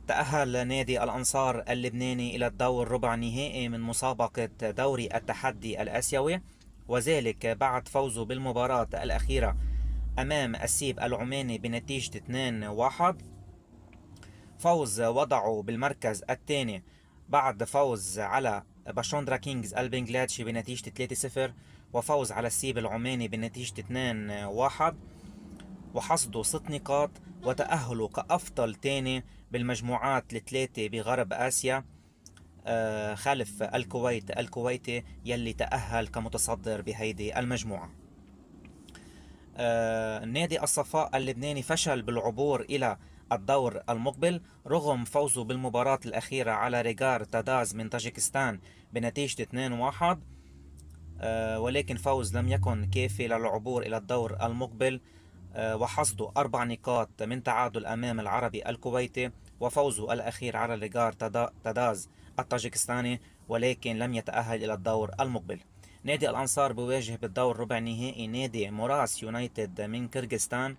تأهل نادي الأنصار اللبناني إلى الدور ربع نهائي من مسابقة دوري التحدي الآسيوي، وذلك بعد فوزه بالمباراة الأخيرة أمام السيب العماني بنتيجة 2-1. فوز وضعه بالمركز الثاني بعد فوز على باشوندرا كينجز البنغلاديشي بنتيجة 3-0، وفوز على السيب العماني بنتيجة 2-1، وحصدوا 6 نقاط وتأهلوا كأفضل تاني بالمجموعات الثلاثة بغرب آسيا، خلف الكويتي يلي تأهل كمتصدر بهيدي المجموعة. نادي الصفاء اللبناني فشل بالعبور إلى الدور المقبل رغم فوزه بالمباراة الأخيرة على ريغار تاداز من طاجيكستان بنتيجة 2-1، ولكن فوز لم يكن كافي للعبور إلى الدور المقبل، وحصدوا 4 نقاط من تعادل أمام العربي الكويتي وفوزه الأخير على ريغار تاداز الطاجيكستاني، ولكن لم يتأهل إلى الدور المقبل. نادي الأنصار بيواجه بالدور ربع نهائي نادي موراس يونايتد من كرغستان،